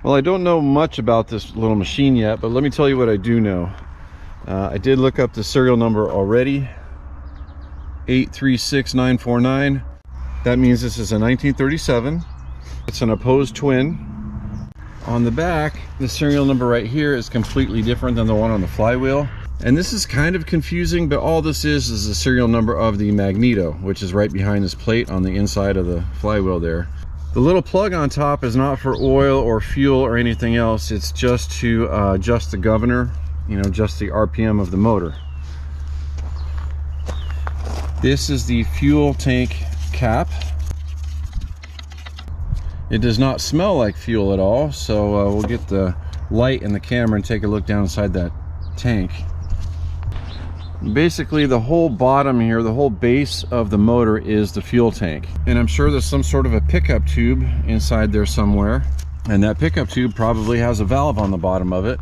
Well, I don't know much about this little machine yet, but let me tell you what I do know. I did look up the serial number already, 836949. That means this is a 1937. It's an opposed twin. On the back, the serial number right here is completely different than the one on the flywheel. And this is kind of confusing, but all this is the serial number of the magneto, which is right behind this plate on the inside of the flywheel there. The little plug on top is not for oil or fuel or anything else. It's just to adjust the governor, you know, just the RPM of the motor. This is the fuel tank cap. It does not smell like fuel at all, so we'll get the light and the camera and take a look down inside that tank. Basically, the whole bottom here, the whole base of the motor is the fuel tank. And I'm sure there's some sort of a pickup tube inside there somewhere. And that pickup tube probably has a valve on the bottom of it,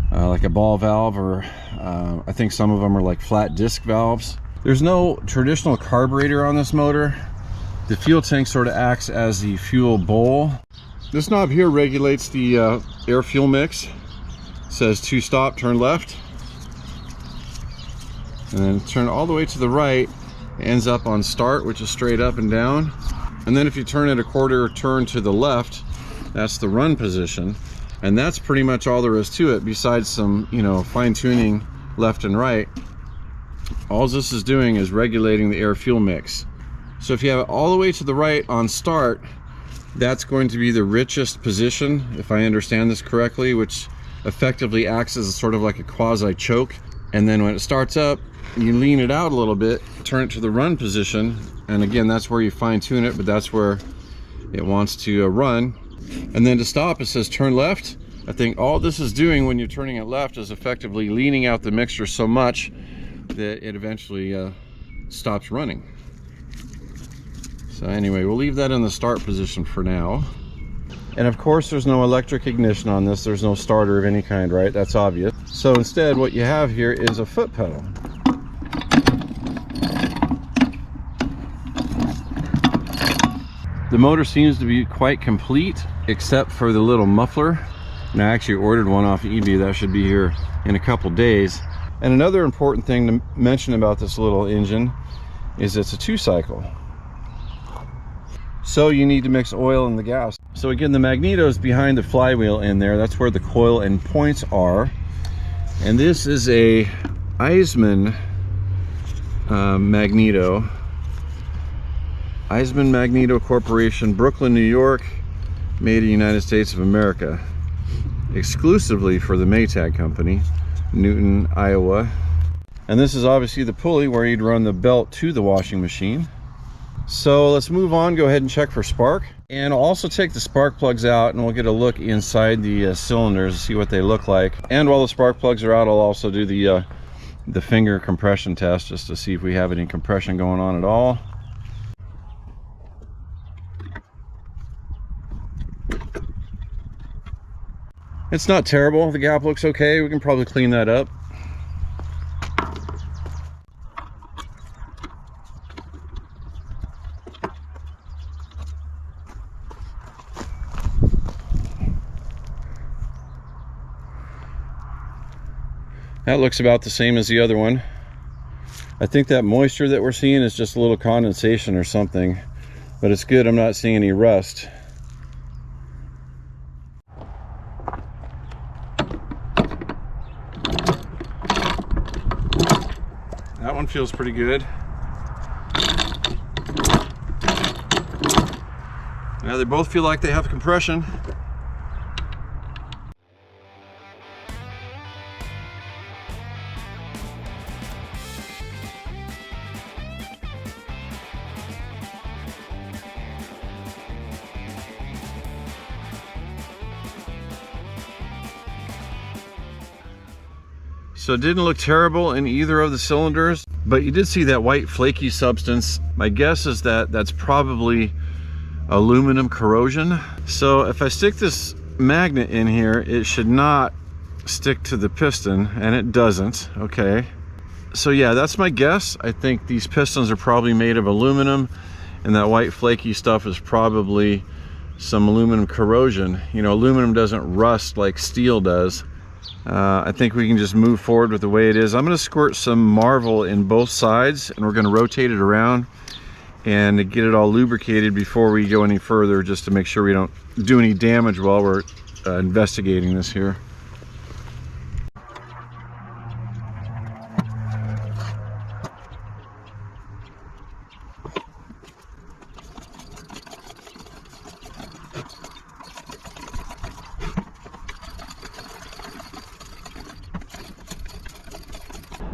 like a ball valve, or I think some of them are like flat disc valves. There's no traditional carburetor on this motor. The fuel tank sort of acts as the fuel bowl. This knob here regulates the air fuel mix. It says to stop, turn left. And then turn all the way to the right, ends up on start, which is straight up and down. And then if you turn it a quarter turn to the left, that's the run position. And that's pretty much all there is to it, besides some, you know, fine tuning left and right. All this is doing is regulating the air fuel mix. So if you have it all the way to the right on start, that's going to be the richest position, if I understand this correctly, which effectively acts as sort of like a quasi choke. And then when it starts up, you lean it out a little bit, turn it to the run position, and again, that's where you fine tune it, but that's where it wants to run. And then to stop, it says turn left. I think all this is doing when you're turning it left is effectively leaning out the mixture so much that it eventually stops running. So anyway, we'll leave that in the start position for now. And of course, there's no electric ignition on this. There's no starter of any kind, right? That's obvious. So instead, what you have here is a foot pedal. The motor seems to be quite complete, except for the little muffler. And I actually ordered one off eBay. That should be here in a couple days. And another important thing to mention about this little engine is it's a 2-cycle. So you need to mix oil and the gas. So again, the magneto is behind the flywheel in there. That's where the coil and points are. And this is a Eisman magneto. Eisman Magneto Corporation, Brooklyn, New York, made in the United States of America. Exclusively for the Maytag company, Newton, Iowa. And this is obviously the pulley where you'd run the belt to the washing machine. So let's move on, go ahead and check for spark. And I'll also take the spark plugs out and we'll get a look inside the cylinders to see what they look like. And while the spark plugs are out, I'll also do the finger compression test just to see if we have any compression going on at all. It's not terrible. The gap looks okay. We can probably clean that up. That looks about the same as the other one. I think that moisture that we're seeing is just a little condensation or something, but it's good I'm not seeing any rust. That one feels pretty good. Now they both feel like they have compression. So it didn't look terrible in either of the cylinders, but you did see that white flaky substance. My guess is that that's probably aluminum corrosion. So if I stick this magnet in here, it should not stick to the piston, and it doesn't. Okay, so yeah, that's my guess. I think these pistons are probably made of aluminum, and that white flaky stuff is probably some aluminum corrosion. You know, aluminum doesn't rust like steel does. I think we can just move forward with the way it is. I'm going to squirt some Marvel in both sides, and we're going to rotate it around and get it all lubricated before we go any further, just to make sure we don't do any damage while we're investigating this here.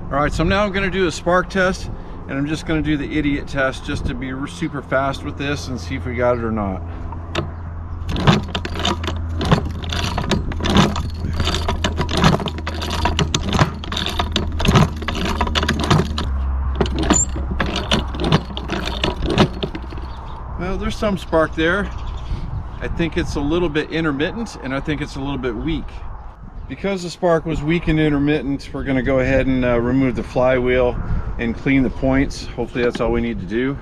All right, so now I'm going to do a spark test, and I'm just going to do the idiot test just to be super fast with this and see if we got it or not. Well, there's some spark there. I think it's a little bit intermittent, and I think it's a little bit weak. Because the spark was weak and intermittent, we're going to go ahead and remove the flywheel and clean the points. Hopefully that's all we need to do.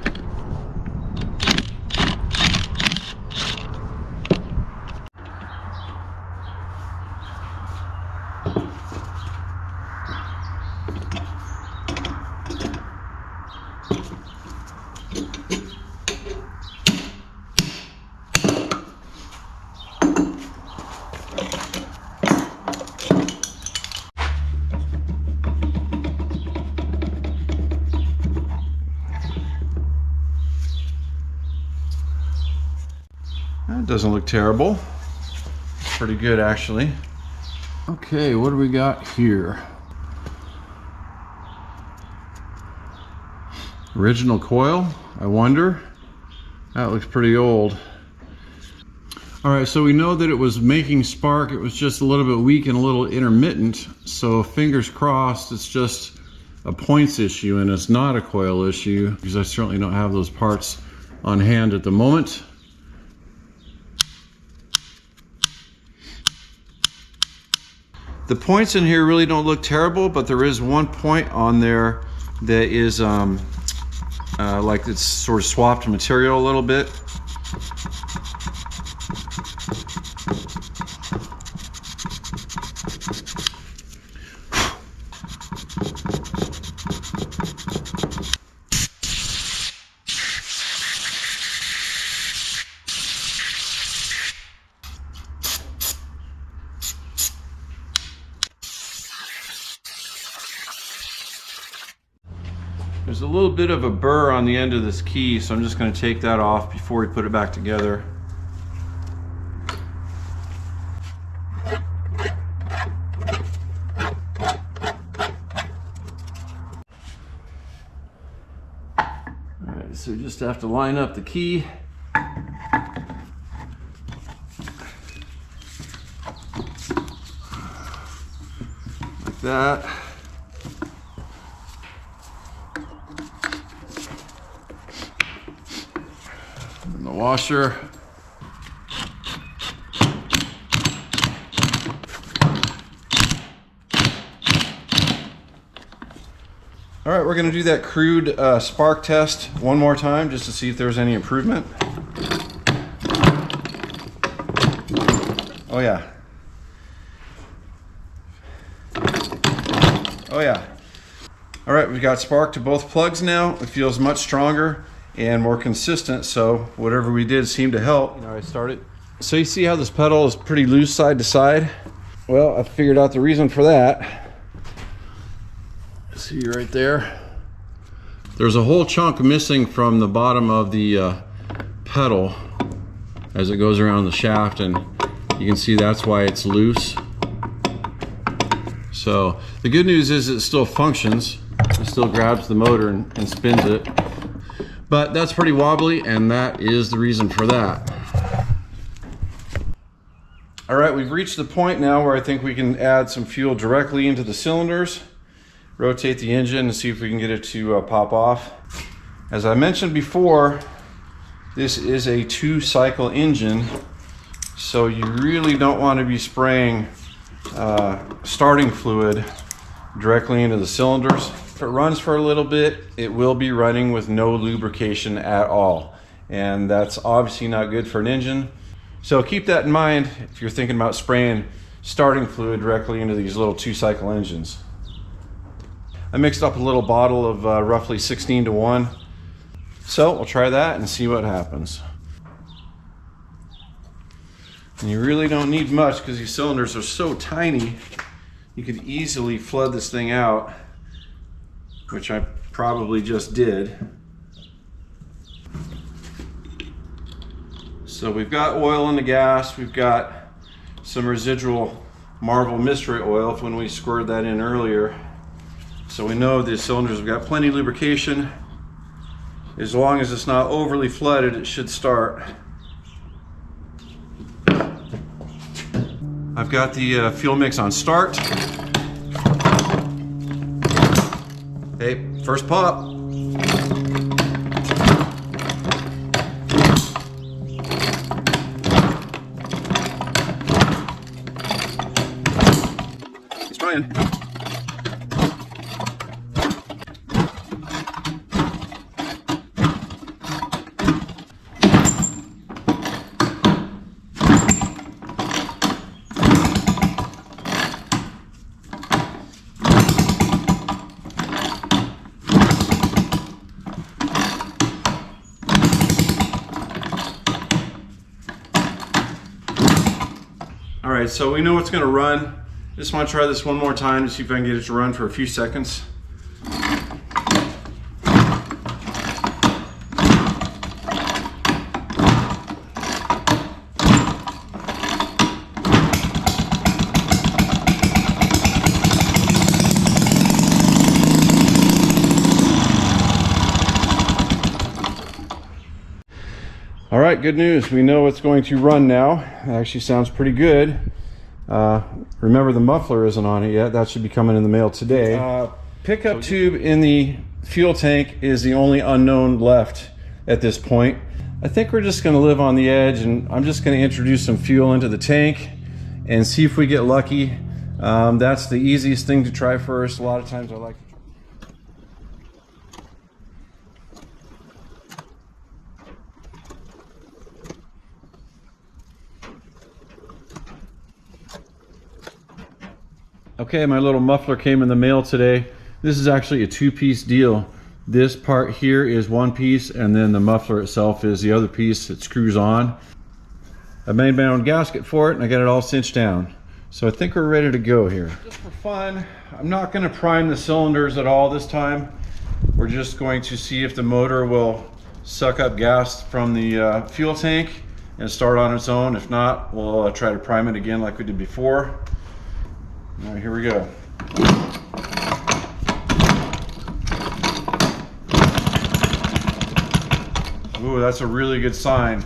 That doesn't look terrible. Pretty good, actually. Okay, what do we got here? Original coil, I wonder. That looks pretty old. All right, so we know that it was making spark. It was just a little bit weak and a little intermittent. So fingers crossed, it's just a points issue and it's not a coil issue, because I certainly don't have those parts on hand at the moment. The points in here really don't look terrible, but there is one point on there that is like it's sort of swapped material a little bit. There's a little bit of a burr on the end of this key, so I'm just going to take that off before we put it back together. Alright, so we just have to line up the key. Like that. Washer. All right, we're going to do that crude spark test one more time just to see if there's any improvement. Oh yeah. Oh yeah. All right, we've got spark to both plugs now. It feels much stronger and more consistent, so whatever we did seemed to help. You know, I started. So you see how this pedal is pretty loose side to side? Well, I figured out the reason for that. See right there? There's a whole chunk missing from the bottom of the pedal as it goes around the shaft, and you can see that's why it's loose. So the good news is it still functions. It still grabs the motor and spins it. But that's pretty wobbly, and that is the reason for that. All right, we've reached the point now where I think we can add some fuel directly into the cylinders, rotate the engine and see if we can get it to pop off. As I mentioned before, this is a 2-cycle engine, so you really don't want to be spraying starting fluid directly into the cylinders. If it runs for a little bit, it will be running with no lubrication at all, and that's obviously not good for an engine. So keep that in mind if you're thinking about spraying starting fluid directly into these little 2-cycle engines. I mixed up a little bottle of roughly 16:1. So we'll try that and see what happens. And you really don't need much because these cylinders are so tiny. You could easily flood this thing out, which I probably just did. So we've got oil in the gas, we've got some residual Marvel mystery oil when we squirted that in earlier. So we know the cylinders have got plenty of lubrication. As long as it's not overly flooded, it should start. I've got the fuel mix on start. Okay, first pop. He's trying. All right, so we know it's going to run. Just want to try this one more time to see if I can get it to run for a few seconds. All right, good news. We know it's going to run now. It actually sounds pretty good. Remember, the muffler isn't on it yet. That should be coming in the mail today. Pickup tube in the fuel tank is the only unknown left at this point. I think we're just going to live on the edge, and I'm just going to introduce some fuel into the tank and see if we get lucky. That's the easiest thing to try first. A lot of times I like to. Okay, my little muffler came in the mail today. This is actually a 2-piece deal. This part here is one piece, and then the muffler itself is the other piece that screws on. I made my own gasket for it, and I got it all cinched down. So I think we're ready to go here. Just for fun, I'm not going to prime the cylinders at all this time. We're just going to see if the motor will suck up gas from the fuel tank and start on its own. If not, we'll try to prime it again like we did before. All right, here we go. Ooh, that's a really good sign.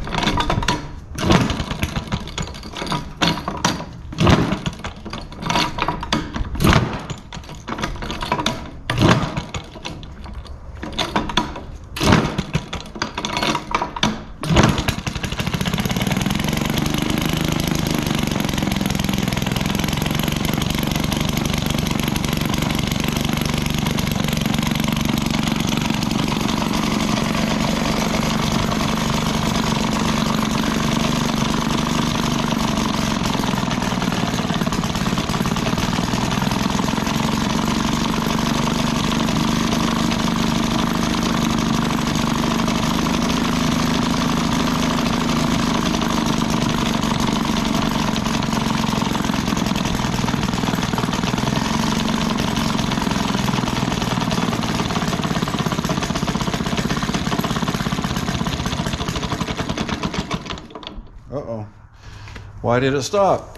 Uh-oh. Why did it stop?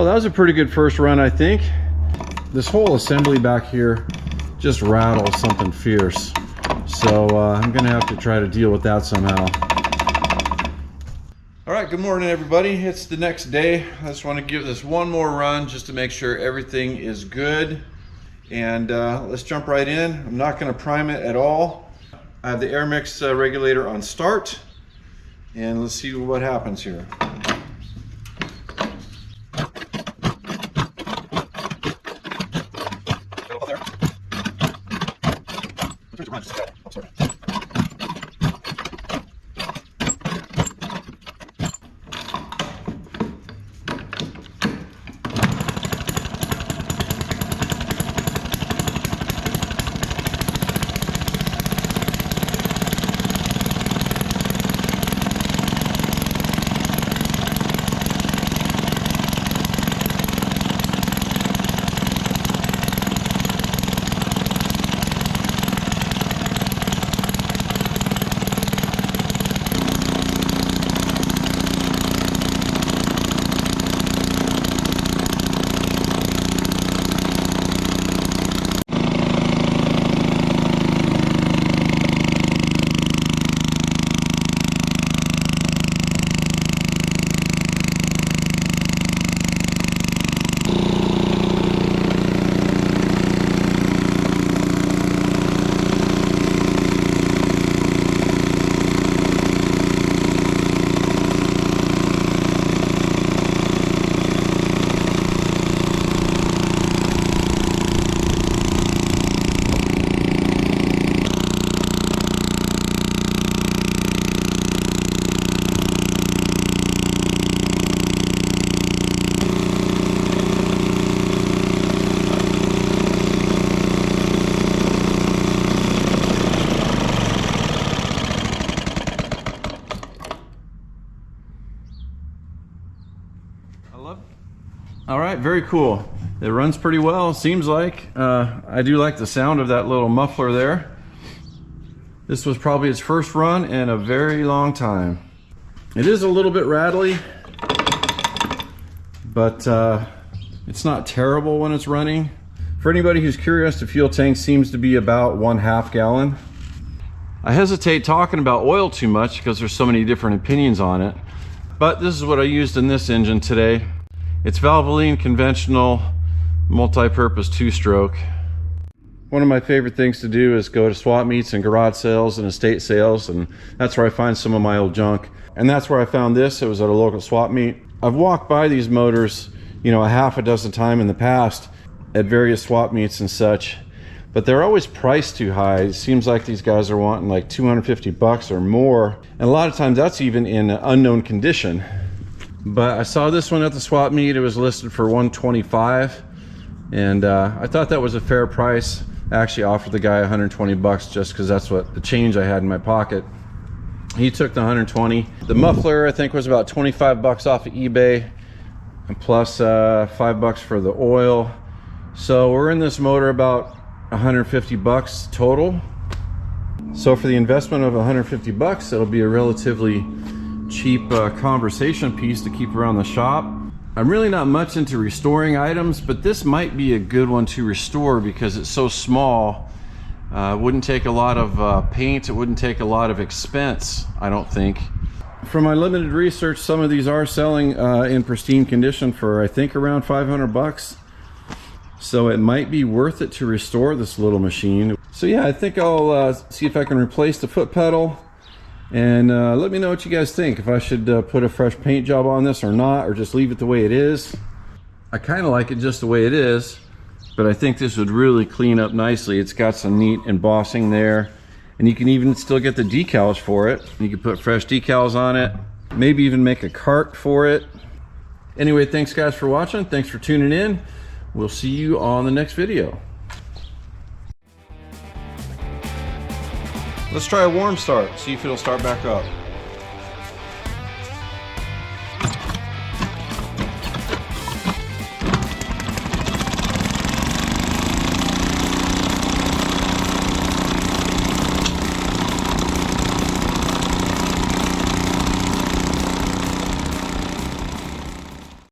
Well, that was a pretty good first run, I think. This whole assembly back here just rattles something fierce. So I'm gonna have to try to deal with that somehow. All right, good morning everybody. It's the next day. I just want to give this one more run just to make sure everything is good. And let's jump right in. I'm not gonna prime it at all. I have the air mix regulator on start. And let's see what happens here. All right, very cool. It runs pretty well, seems like. I do like the sound of that little muffler there. This was probably its first run in a very long time. It is a little bit rattly, but it's not terrible when it's running. For anybody who's curious, the fuel tank seems to be about 1/2 gallon. I hesitate talking about oil too much because there's so many different opinions on it, but this is what I used in this engine today. It's Valvoline conventional multi-purpose 2-stroke. One of my favorite things to do is go to swap meets and garage sales and estate sales, and that's where I find some of my old junk. And that's where I found this. It was at a local swap meet. I've walked by these motors, you know, a half a dozen times in the past at various swap meets and such, but they're always priced too high. It seems like these guys are wanting like 250 bucks or more, and a lot of times that's even in unknown condition. But I saw this one at the swap meet. It was listed for 125, and I thought that was a fair price. I actually offered the guy 120 bucks just because that's what the change I had in my pocket. He took the 120. The muffler I think was about 25 bucks off of eBay, and plus 5 bucks for the oil. So we're in this motor about 150 bucks total. So for the investment of 150 bucks, it'll be a relatively cheap conversation piece to keep around the shop. I'm really not much into restoring items, but this might be a good one to restore because it's so small. It wouldn't take a lot of paint. It wouldn't take a lot of expense, I don't think. From my limited research, some of these are selling in pristine condition for I think around 500 bucks. So it might be worth it to restore this little machine. So yeah, I think I'll see if I can replace the foot pedal. And let me know what you guys think, if I should put a fresh paint job on this or not, or just leave it the way it is. I kind of like it just the way it is, but I think this would really clean up nicely. It's got some neat embossing there, and you can even still get the decals for it. You can put fresh decals on it, maybe even make a cart for it. Anyway, thanks guys for watching. Thanks for tuning in. We'll see you on the next video. Let's try a warm start, see if it'll start back up.